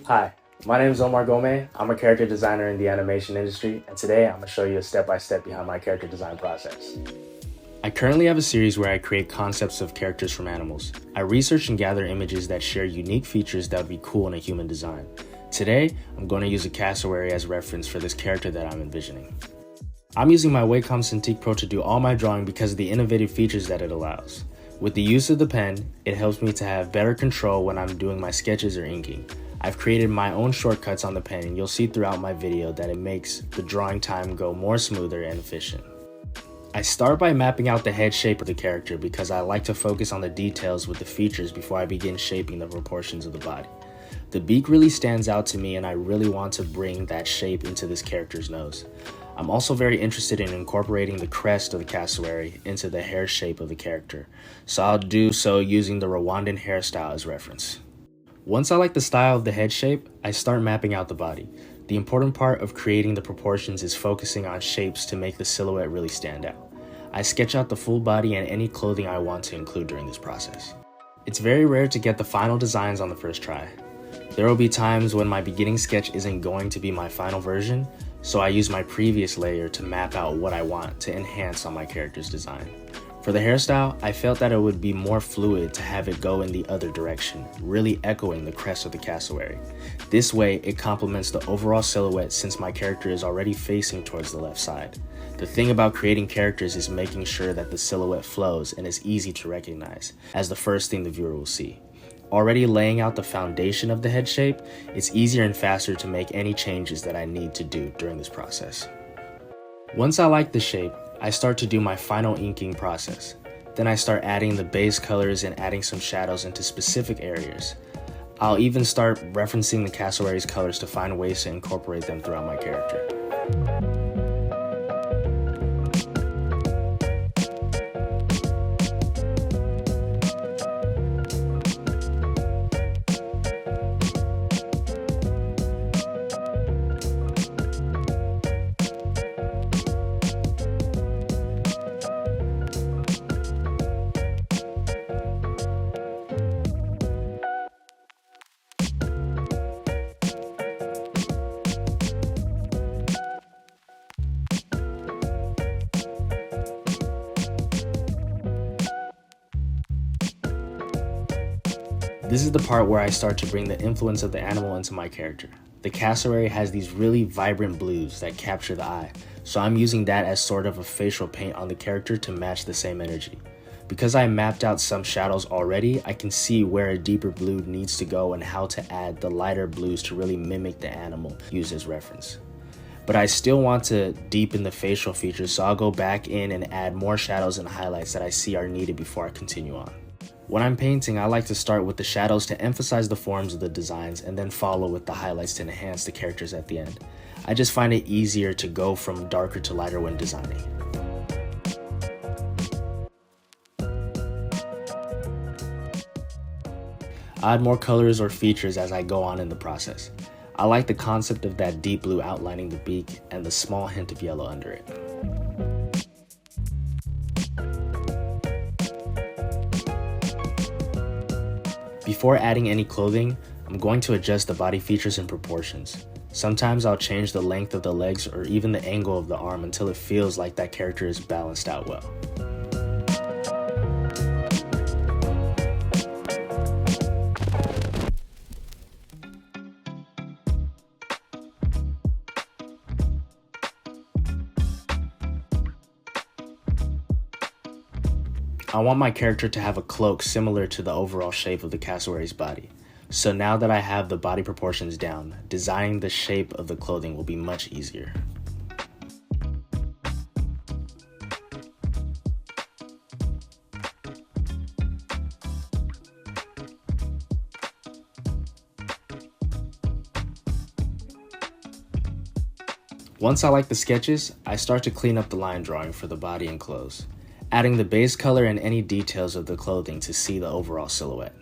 Hi, my name is Omar Gomet. I'm a character designer in the animation industry, and today I'm going to show you a step-by-step behind my character design process. I currently have a series where I create concepts of characters from animals. I research and gather images that share unique features that would be cool in a human design. Today, I'm going to use a cassowary as reference for this character that I'm envisioning. I'm using my Wacom Cintiq Pro to do all my drawing because of the innovative features that it allows. With the use of the pen, it helps me to have better control when I'm doing my sketches or inking. I've created my own shortcuts on the pen, and you'll see throughout my video that it makes the drawing time go more smoother and efficient. I start by mapping out the head shape of the character because I like to focus on the details with the features before I begin shaping the proportions of the body. The beak really stands out to me, and I really want to bring that shape into this character's nose. I'm also very interested in incorporating the crest of the cassowary into the hair shape of the character, so I'll do so using the Rwandan hairstyle as reference. Once I like the style of the head shape, I start mapping out the body. The important part of creating the proportions is focusing on shapes to make the silhouette really stand out. I sketch out the full body and any clothing I want to include during this process. It's very rare to get the final designs on the first try. There will be times when my beginning sketch isn't going to be my final version, so I use my previous layer to map out what I want to enhance on my character's design. For the hairstyle, I felt that it would be more fluid to have it go in the other direction, really echoing the crest of the cassowary. This way, it complements the overall silhouette since my character is already facing towards the left side. The thing about creating characters is making sure that the silhouette flows and is easy to recognize, as the first thing the viewer will see. Already laying out the foundation of the head shape, it's easier and faster to make any changes that I need to do during this process. Once I like the shape, I start to do my final inking process. Then I start adding the base colors and adding some shadows into specific areas. I'll even start referencing the cassowary's colors to find ways to incorporate them throughout my character. This is the part where I start to bring the influence of the animal into my character. The cassowary has these really vibrant blues that capture the eye, so I'm using that as sort of a facial paint on the character to match the same energy. Because I mapped out some shadows already, I can see where a deeper blue needs to go and how to add the lighter blues to really mimic the animal used as reference. But I still want to deepen the facial features, so I'll go back in and add more shadows and highlights that I see are needed before I continue on. When I'm painting, I like to start with the shadows to emphasize the forms of the designs and then follow with the highlights to enhance the characters at the end. I just find it easier to go from darker to lighter when designing. I add more colors or features as I go on in the process. I like the concept of that deep blue outlining the beak and the small hint of yellow under it. Before adding any clothing, I'm going to adjust the body features and proportions. Sometimes I'll change the length of the legs or even the angle of the arm until it feels like that character is balanced out well. I want my character to have a cloak similar to the overall shape of the cassowary's body. So now that I have the body proportions down, designing the shape of the clothing will be much easier. Once I like the sketches, I start to clean up the line drawing for the body and clothes, adding the base color and any details of the clothing to see the overall silhouette.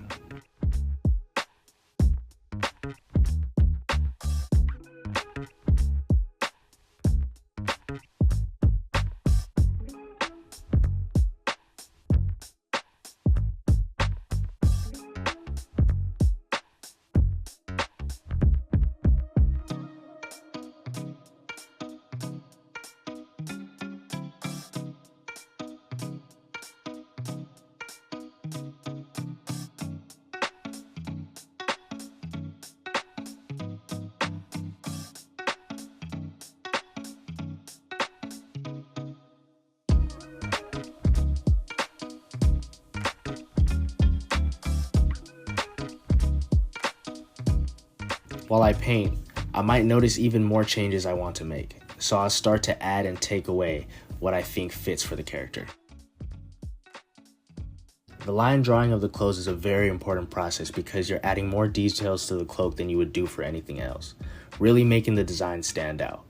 While I paint, I might notice even more changes I want to make, so I'll start to add and take away what I think fits for the character. The line drawing of the clothes is a very important process because you're adding more details to the cloak than you would do for anything else, really making the design stand out.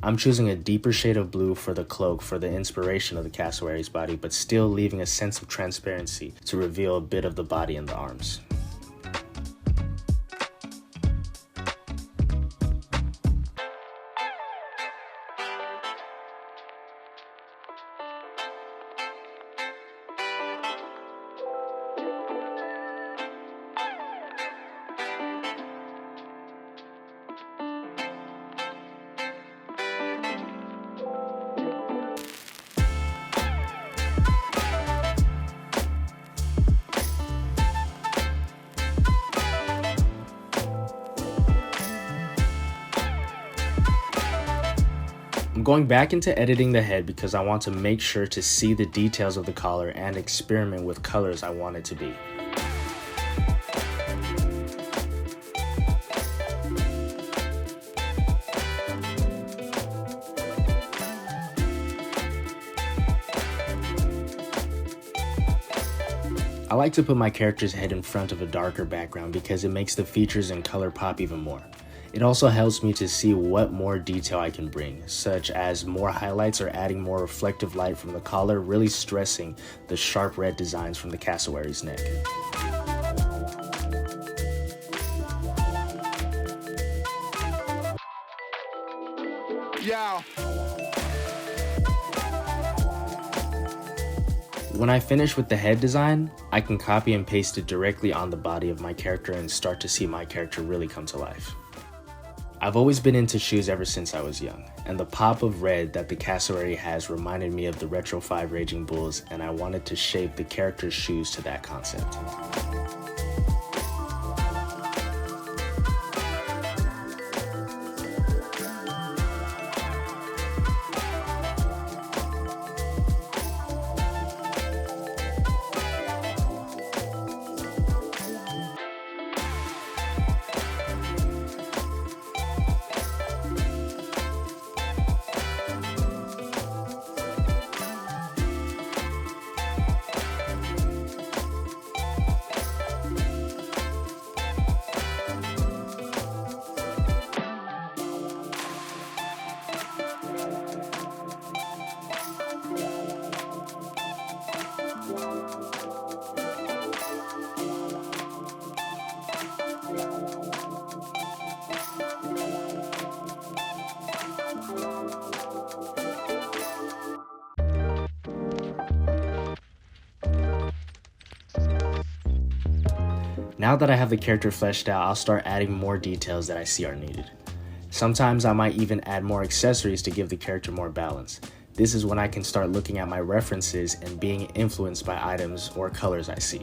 I'm choosing a deeper shade of blue for the cloak for the inspiration of the cassowary's body, but still leaving a sense of transparency to reveal a bit of the body and the arms. I'm going back into editing the head because I want to make sure to see the details of the collar and experiment with colors I want it to be. I like to put my character's head in front of a darker background because it makes the features and color pop even more. It also helps me to see what more detail I can bring, such as more highlights or adding more reflective light from the collar, really stressing the sharp red designs from the cassowary's neck. Yeah. When I finish with the head design, I can copy and paste it directly on the body of my character and start to see my character really come to life. I've always been into shoes ever since I was young, and the pop of red that the cassowary has reminded me of the Retro 5 Raging Bulls, and I wanted to shape the character's shoes to that concept. Now that I have the character fleshed out, I'll start adding more details that I see are needed. Sometimes I might even add more accessories to give the character more balance. This is when I can start looking at my references and being influenced by items or colors I see.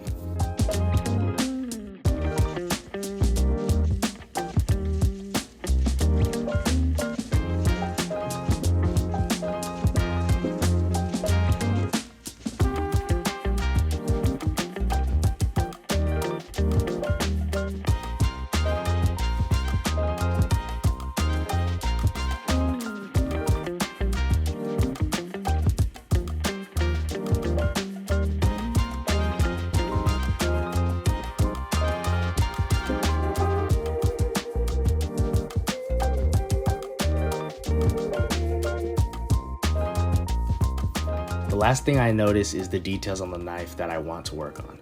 The last thing I notice is the details on the knife that I want to work on.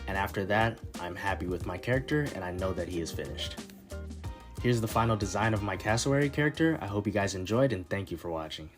And after that, I'm happy with my character and I know that he is finished. Here's the final design of my cassowary character. I hope you guys enjoyed and thank you for watching.